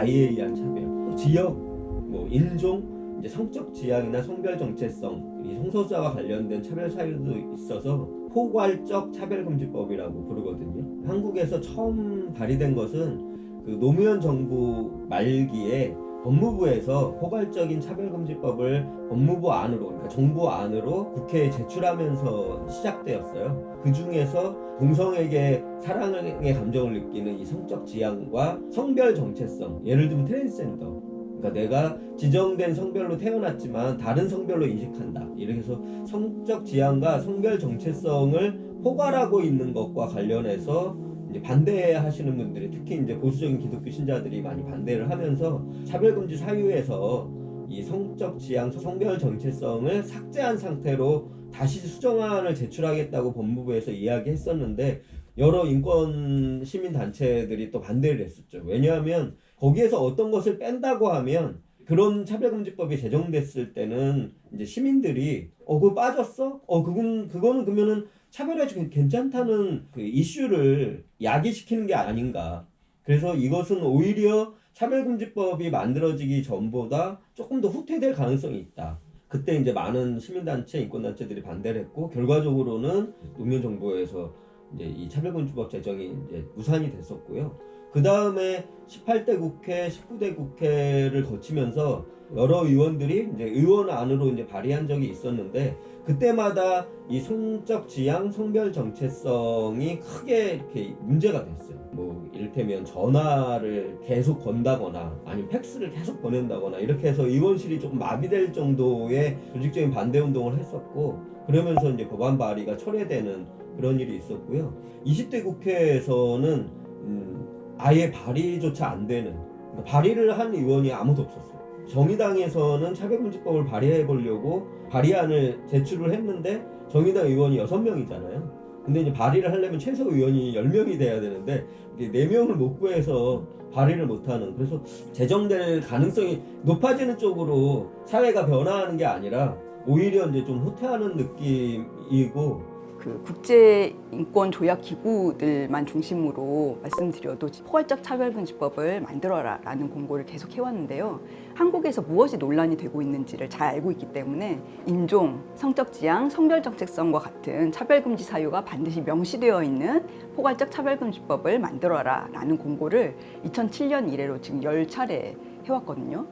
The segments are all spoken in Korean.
나이에 의한 차별, 지역, 뭐 인종, 이제 성적 지향이나 성별 정체성, 이 성소수자와 관련된 차별 사유도 있어서 포괄적 차별금지법이라고 부르거든요. 한국에서 처음 발의된 것은 그 노무현 정부 말기에 법무부에서 포괄적인 차별금지법을 법무부 안으로, 그러니까 정부 안으로 국회에 제출하면서 시작되었어요. 그 중에서 동성에게 사랑의 감정을 느끼는 이 성적 지향과 성별 정체성, 예를 들면 트랜스젠더, 그러니까 내가 지정된 성별로 태어났지만 다른 성별로 인식한다, 이렇게 해서 성적 지향과 성별 정체성을 포괄하고 있는 것과 관련해서 이제 반대하시는 분들이, 특히 이제 보수적인 기독교 신자들이 많이 반대를 하면서 차별금지 사유에서 이 성적 지향, 성별 정체성을 삭제한 상태로 다시 수정안을 제출하겠다고 법무부에서 이야기했었는데 여러 인권 시민 단체들이 또 반대를 했었죠. 왜냐하면 거기에서 어떤 것을 뺀다고 하면 그런 차별금지법이 제정됐을 때는 이제 시민들이 그거 빠졌어? 그거는 그러면은 차별해주기 괜찮다는 그 이슈를 야기시키는 게 아닌가. 그래서 이것은 오히려 차별금지법이 만들어지기 전보다 조금 더 후퇴될 가능성이 있다. 그때 이제 많은 시민단체, 인권단체들이 반대를 했고, 결과적으로는 노무현 정부에서 이제 이 차별금지법 제정이 이제 무산이 됐었고요. 그 다음에 18대 국회, 19대 국회를 거치면서 여러 의원들이 이제 의원 안으로 이제 발의한 적이 있었는데, 그때마다 이 성적 지향, 성별 정체성이 크게 이렇게 문제가 됐어요. 뭐 이를테면 전화를 계속 건다거나 아니면 팩스를 계속 보낸다거나 이렇게 해서 의원실이 조금 마비될 정도의 조직적인 반대 운동을 했었고, 그러면서 이제 법안 발의가 철회되는 그런 일이 있었고요. 20대 국회에서는 아예 발의조차 안 되는, 그러니까 발의를 한 의원이 아무도 없었어요. 정의당에서는 차별금지법을 발의해 보려고 발의안을 제출을 했는데 정의당 의원이 6명이잖아요. 근데 이제 발의를 하려면 최소 의원이 10명이 돼야 되는데 4명을 못 구해서 발의를 못하는, 그래서 제정될 가능성이 높아지는 쪽으로 사회가 변화하는 게 아니라 오히려 이제 좀 후퇴하는 느낌이고, 그 국제 인권 조약 기구들만 중심으로 말씀드려도 포괄적 차별금지법을 만들어라라는 공고를 계속 해왔는데요. 한국에서 무엇이 논란이 되고 있는지를 잘 알고 있기 때문에 인종, 성적 지향, 성별 정체성과 같은 차별금지 사유가 반드시 명시되어 있는 포괄적 차별금지법을 만들어라라는 공고를 2007년 이래로 지금 10차례 해왔거든요.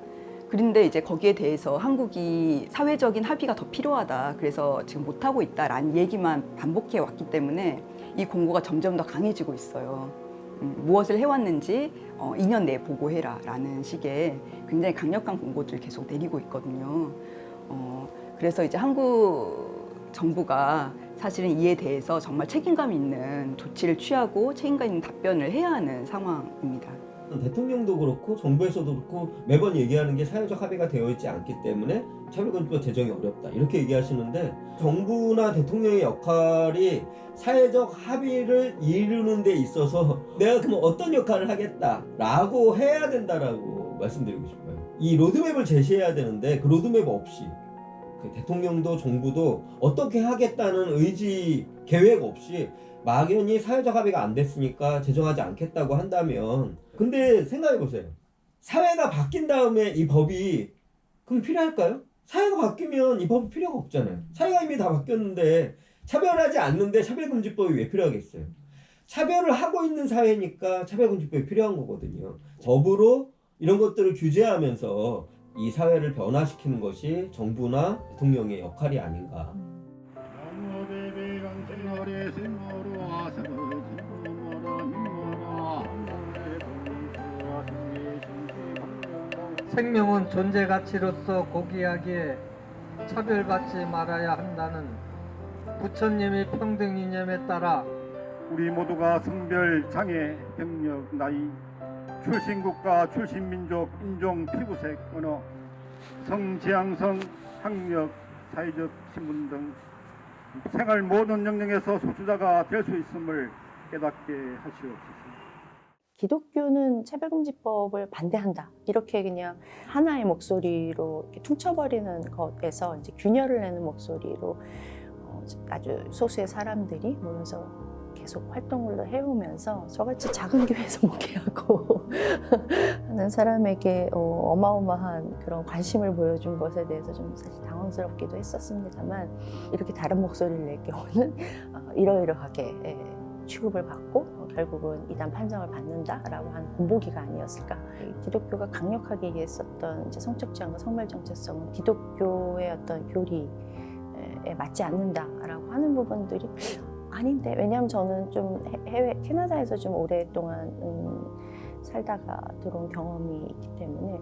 그런데 이제 거기에 대해서 한국이 사회적인 합의가 더 필요하다, 그래서 지금 못하고 있다라는 얘기만 반복해 왔기 때문에 이 공고가 점점 더 강해지고 있어요. 무엇을 해왔는지 2년 내에 보고해라 라는 식의 굉장히 강력한 공고들을 계속 내리고 있거든요. 그래서 이제 한국 정부가 사실은 이에 대해서 정말 책임감 있는 조치를 취하고 책임감 있는 답변을 해야 하는 상황입니다. 대통령도 그렇고 정부에서도 그렇고 매번 얘기하는 게 사회적 합의가 되어 있지 않기 때문에 차별금지법 제정이 어렵다, 이렇게 얘기하시는데, 정부나 대통령의 역할이 사회적 합의를 이루는 데 있어서 내가 그럼 어떤 역할을 하겠다라고 해야 된다라고 말씀드리고 싶어요. 이 로드맵을 제시해야 되는데 그 로드맵 없이 그 대통령도 정부도 어떻게 하겠다는 의지, 계획 없이 막연히 사회적 합의가 안 됐으니까 제정하지 않겠다고 한다면, 근데 생각해 보세요. 사회가 바뀐 다음에 이 법이 그럼 필요할까요? 사회가 바뀌면 이 법이 필요가 없잖아요. 사회가 이미 다 바뀌었는데 차별하지 않는데 차별금지법이 왜 필요하겠어요? 차별을 하고 있는 사회니까 차별금지법이 필요한 거거든요. 법으로 이런 것들을 규제하면서 이 사회를 변화시키는 것이 정부나 대통령의 역할이 아닌가. 생명은 존재 가치로서 고귀하기에 차별받지 말아야 한다는 부처님의 평등 이념에 따라 우리 모두가 성별, 장애, 병력, 나이, 출신 국가, 출신 민족, 인종, 피부색, 언어, 성지향성, 학력, 사회적 신분 등 생활 모든 영역에서 소수자가 될 수 있음을 깨닫게 하시옵소서. 기독교는 차별금지법을 반대한다, 이렇게 그냥 하나의 목소리로 이렇게 퉁쳐버리는 것에서 이제 균열을 내는 목소리로 아주 소수의 사람들이 모여서 계속 활동을 해오면서 저같이 작은 교회에서 목회하고 하는 사람에게 어마어마한 그런 관심을 보여준 것에 대해서 좀 사실 당황스럽기도 했었습니다만, 이렇게 다른 목소리를 낼 경우는 이러이러하게 취급을 받고 결국은 이단 판정을 받는다라고 하는 본보기가 아니었을까. 기독교가 강력하게 얘기했었던 이제 성적 지향과 성별 정체성은 기독교의 어떤 교리에 맞지 않는다라고 하는 부분들이 아닌데, 왜냐하면 저는 좀 해외 캐나다에서 좀 오랫동안 살다가 들어온 경험이 있기 때문에,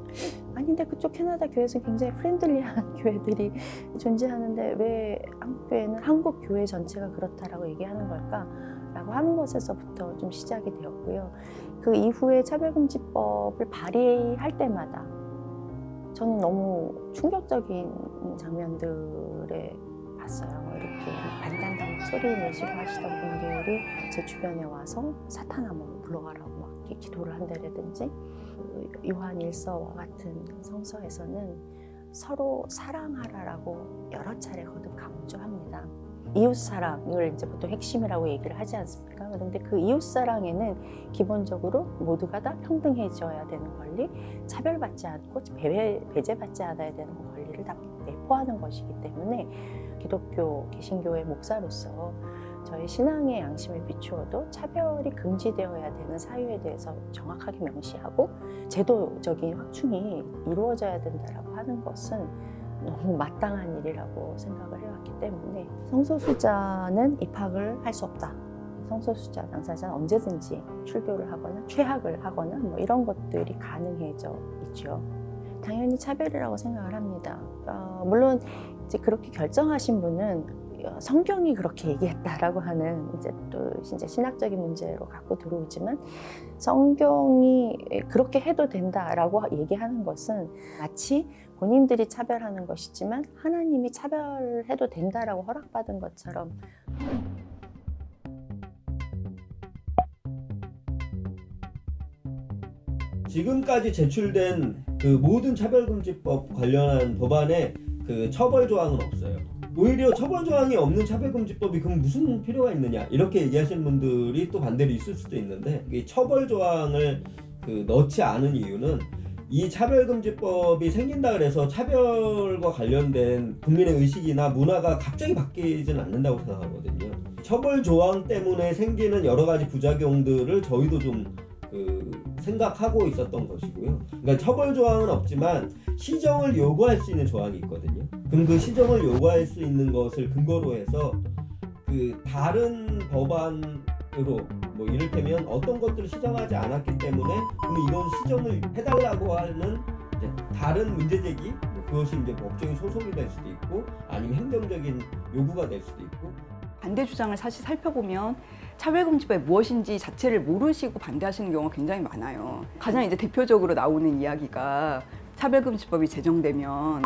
아닌데 그쪽 캐나다 교회에서 굉장히 프렌들리한 교회들이 존재하는데 왜 한국 교회는 한국 교회 전체가 그렇다라고 얘기하는 걸까라고 하는 것에서부터 좀 시작이 되었고요. 그 이후에 차별금지법을 발의할 때마다 저는 너무 충격적인 장면들에 봤어요. 이렇게 반단다고 소리 내시고 하시던 분들이 제 주변에 와서 사탄아 뭐 불러가라고 막 이렇게 기도를 한다라든지, 요한 1서와 같은 성서에서는 서로 사랑하라라고 여러 차례 거듭 강조합니다. 이웃 사랑을 이제 보통 핵심이라고 얘기를 하지 않습니까? 그런데 그 이웃 사랑에는 기본적으로 모두가 다 평등해져야 되는 권리, 차별받지 않고 배제받지 않아야 되는 권리를 다 내포하는 것이기 때문에, 기독교 개신교의 목사로서 저의 신앙의 양심에 비추어도 차별이 금지되어야 되는 사유에 대해서 정확하게 명시하고 제도적인 확충이 이루어져야 된다라고 하는 것은 너무 마땅한 일이라고 생각을 해왔기 때문에, 성소수자는 입학을 할 수 없다. 성소수자 당사자는 언제든지 출교를 하거나 퇴학을 하거나 뭐 이런 것들이 가능해져 있죠. 당연히 차별이라고 생각을 합니다. 물론 이제 그렇게 결정하신 분은 성경이 그렇게 얘기했다라고 하는 이제 또 진짜 신학적인 문제로 갖고 들어오지만, 성경이 그렇게 해도 된다라고 얘기하는 것은 마치 본인들이 차별하는 것이지만 하나님이 차별해도 된다라고 허락받은 것처럼. 지금까지 제출된 그 모든 차별금지법 관련한 법안에 그 처벌 조항은 없어요. 오히려 처벌 조항이 없는 차별금지법이 그럼 무슨 필요가 있느냐, 이렇게 얘기하시는 분들이 또 반대로 있을 수도 있는데, 이 처벌 조항을 넣지 않은 이유는 이 차별금지법이 생긴다 그래서 차별과 관련된 국민의 의식이나 문화가 갑자기 바뀌지는 않는다고 생각하거든요. 처벌 조항 때문에 생기는 여러 가지 부작용들을 저희도 좀 생각하고 있었던 것이고요. 그러니까 처벌 조항은 없지만 시정을 요구할 수 있는 조항이 있거든요. 그럼 그 시정을 요구할 수 있는 것을 근거로 해서 다른 법안으로 뭐 이를테면 어떤 것들을 시정하지 않았기 때문에 그럼 이건 시정을 해달라고 하는 이제 다른 문제 제기, 그것이 이제 법적인 소송이 될 수도 있고 아니면 행정적인 요구가 될 수도 있고. 반대 주장을 사실 살펴보면 차별금지법이 무엇인지 자체를 모르시고 반대하시는 경우가 굉장히 많아요. 가장 이제 대표적으로 나오는 이야기가, 차별금지법이 제정되면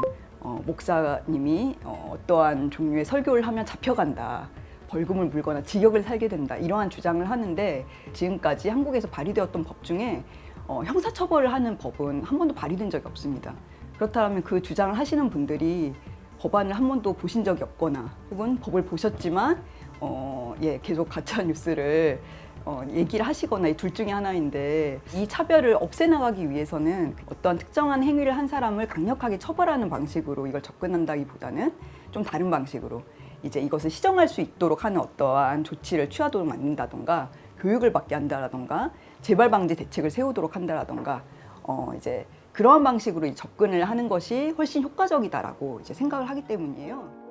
목사님이 어떠한 종류의 설교를 하면 잡혀간다, 벌금을 물거나 징역을 살게 된다, 이러한 주장을 하는데, 지금까지 한국에서 발의되었던 법 중에 형사처벌을 하는 법은 한 번도 발의된 적이 없습니다. 그렇다면 그 주장을 하시는 분들이 법안을 한 번도 보신 적이 없거나, 혹은 법을 보셨지만 계속 가짜 뉴스를 얘기를 하시거나, 이 둘 중에 하나인데, 이 차별을 없애나가기 위해서는 어떠한 특정한 행위를 한 사람을 강력하게 처벌하는 방식으로 이걸 접근한다기보다는 좀 다른 방식으로 이제 이것을 시정할 수 있도록 하는 어떠한 조치를 취하도록 만든다던가, 교육을 받게 한다라던가, 재발 방지 대책을 세우도록 한다라던가, 이제 그러한 방식으로 접근을 하는 것이 훨씬 효과적이다라고 이제 생각을 하기 때문이에요.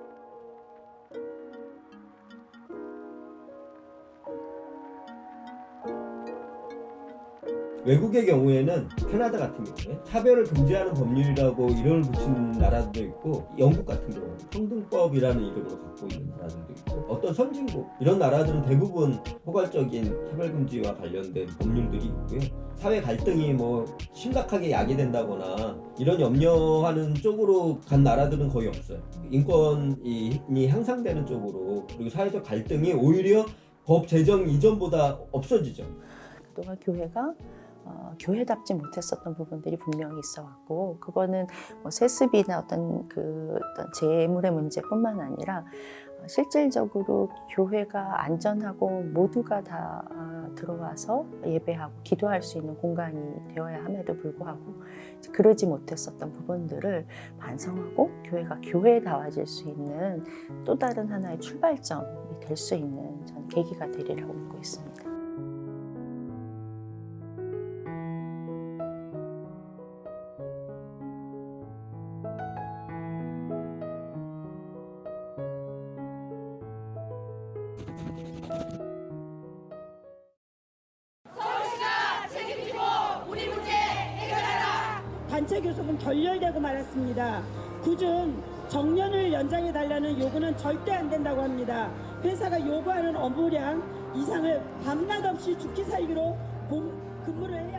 외국의 경우에는 캐나다 같은 경우에 차별을 금지하는 법률이라고 이름을 붙인 나라도 있고, 영국 같은 경우는 평등법이라는 이름으로 갖고 있는 나라들도 있고, 어떤 선진국 이런 나라들은 대부분 포괄적인 차별금지와 관련된 법률들이 있고요. 사회 갈등이 뭐 심각하게 야기된다거나 이런 염려하는 쪽으로 간 나라들은 거의 없어요. 인권이 향상되는 쪽으로, 그리고 사회적 갈등이 오히려 법 제정 이전보다 없어지죠. 그동안 교회가 교회답지 못했었던 부분들이 분명히 있어왔고, 그거는 뭐 세습이나 어떤 재물의 문제뿐만 아니라 실질적으로 교회가 안전하고 모두가 다 들어와서 예배하고 기도할 수 있는 공간이 되어야 함에도 불구하고 그러지 못했었던 부분들을 반성하고 교회가 교회다워질 수 있는 또 다른 하나의 출발점이 될 수 있는 전 계기가 되리라고 믿고 있습니다. 단체 교섭은 결렬되고 말았습니다. 그중 정년을 연장해달라는 요구는 절대 안 된다고 합니다. 회사가 요구하는 업무량 이상을 밤낮 없이 죽기 살기로 근무를